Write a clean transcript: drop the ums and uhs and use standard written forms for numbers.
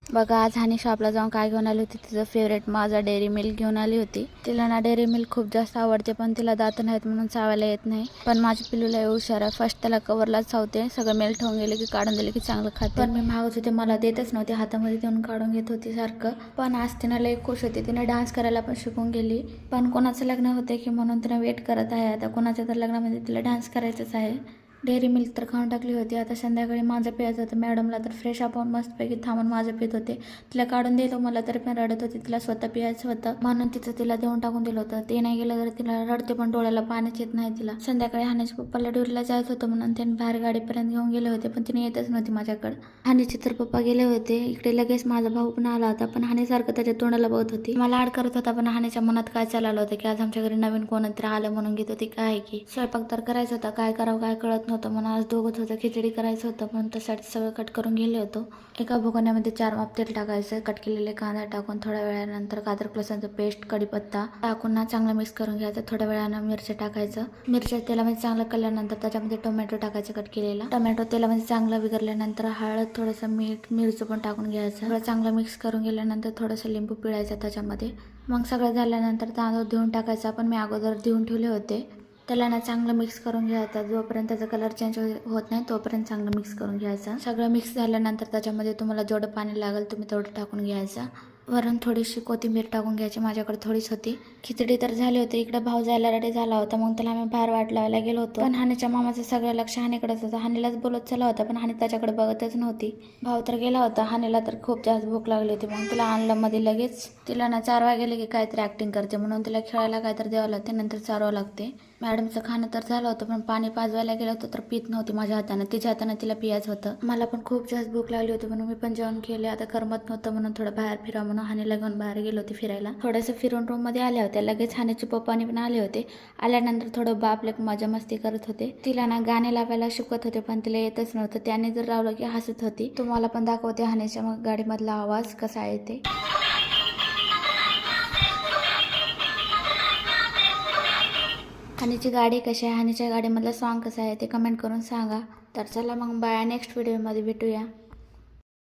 बघा आज हानी शॉपला जाऊन काय घेऊन आली होती, तिचं फेवरेट माझा डेअरी मिल्क घेऊन आली होती। तिला ना डेअरी मिल्क खूप जास्त आवडते, पण तिला दात नाहीत म्हणून चावायला येत नाही। पण माझी पिल्लूला हुशार आहे, फर्स्ट त्याला कवरला चावते, सगळं मेल्ट होऊन गेले की काढून दिले की चांगलं खाते। पण मी मागत होते, मला देतच नव्हते, हातामध्ये देऊन काढून घेत होती सारखं। पण आज तिनं लई खुश होती, तिने डान्स करायला पण शिकून गेली। पण कोणाचं लग्न होते की म्हणून तिने वेट करत आहे, आता कोणाच्या तर लग्नामध्ये तिला डान्स करायचंच आहे। डेअरी मिल्क तर खाऊन टाकली होती, आता संध्याकाळी माझं प्यायचं होतं। मॅडमला तर फ्रेश अप होऊन मस्तपैकी थांबून माझं पित होते, तिला काढून दिलं, मला तरी पण रडत होती, तिला स्वतः पियायचं होतं म्हणून तिला देऊन टाकून दिलं होतं। ते नाही गेलं तर तिला रडते, पण डोळ्याला पाणीच येत नाही तिला। संध्याकाळी हानीच्या पप्पाला ड्युटीला जायचं होतं म्हणून त्यांनी बाहेर गाडीपर्यंत घेऊन गेले होते, पण तिने येतच नव्हती माझ्याकडे। हानीचे तर पप्पा गेले होते, इकडे लगेच माझा भाऊ पण आला होता, पण हानी सारखं त्याच्या तोंडाला बघत होती, मला आड करत होता। पण हानीच्या मनात काय चाललं होतं की आज आमच्या घरी नवीन कोणतरी आलं म्हणून घेत होती काय की स्वयंपाक तर करायचा होता, काय करावं काय कळत नव्हतं म्हणून आज दोघत होतं, खिचडी करायचं होतं पण त्यासाठी सगळं कट करून गेले होतो। एका भगोन्यामध्ये 4 माप तेल टाकायचं, कट केलेले कांदा टाकून थोड्या वेळानंतर अद्रक लसूणचं पेस्ट, कढीपत्ता टाकून ना चांगलं मिक्स करून घ्यायचं। थोड्या वेळानं मिरच्या टाकायचं, मिरच्या तेलामध्ये चांगलं कळल्यानंतर त्याच्यामध्ये टोमॅटो टाकायचं कट केलेला। टोमॅटो तेलामध्ये चांगलं विरघळल्यानंतर हळद, थोडंसं मीठ, मिरचं पण टाकून घ्यायचं। सगळं चांगलं मिक्स करून गेल्यानंतर थोडंसं लिंबू पिळायचं त्याच्यामध्ये। मग सगळं झाल्यानंतर तांदूळ धुवून टाकायचा, पण मी अगोदर धुवून ठेवले होते। त्याला ना चांगलं मिक्स करून घ्यायचं, जोपर्यंत त्याचा कलर चेंज होत नाही तोपर्यंत चांगलं मिक्स करून घ्यायचं। सगळं मिक्स झाल्यानंतर त्याच्यामध्ये तुम्हाला जेवढं पाणी लागेल तुम्ही तेवढं टाकून घ्यायचं। वरून थोडीशी कोथिंबीर टाकून घ्यायची, माझ्याकडे थोडीच होती। खिचडी तर झाली होती, इकडे भाऊ जायला रेडी झाला होता, मग त्याला आम्ही बाहेर वाट लावायला गेलो होतो। पण हानीच्या मामाचं सगळं लक्ष हानीकडेच होतं, हानीलाच बोलत चालला होता, पण हानी त्याच्याकडे बघतच नव्हती। भाऊ तर गेला होता, हानीला तर खूप जास्त भूक लागली होती, मग तिला आणलं मध्ये लगेच। तिला ना चारवा गेले की काहीतरी ऍक्टिंग करते, म्हणून तिला खेळायला काहीतरी द्यावं लागते, नंतर चारवा लागते। मॅडमचं खाणं तर झालं होतं, पण पाणी पाजवायला गेलं होतं तर पित नव्हती माझ्या हातानं, तिच्या हातानं तिला पियायचं होतं। मला पण खूप जास्त भूक लागली होती म्हणून मी पण जेवण केले। आता करमत नव्हतं म्हणून थोडं बाहेर फिरा म्हणून हानीला घेऊन बाहेर गेलो होती फिरायला। थोडंसं फिरून रूम मध्ये आल्या होत्या, लगेच हानीचे पप्पानी पण आले होते। आल्यानंतर थोडं बापले मजा मस्ती करत होते, तिला ना गाणे लावायला शिकवत होते, पण तिला येतच नव्हतं। त्याने जर लावलं की हसत होती। तुम्हाला पण दाखवते हानीच्या मग गाडीमधला आवाज कसा आहे ते। हानीची गाडी कशी आहे, हानीच्या गाडीमधलं सॉन्ग कसं आहे ते कमेंट करून सांगा। तर चला मग बाय, नेक्स्ट व्हिडिओमध्ये भेटूया।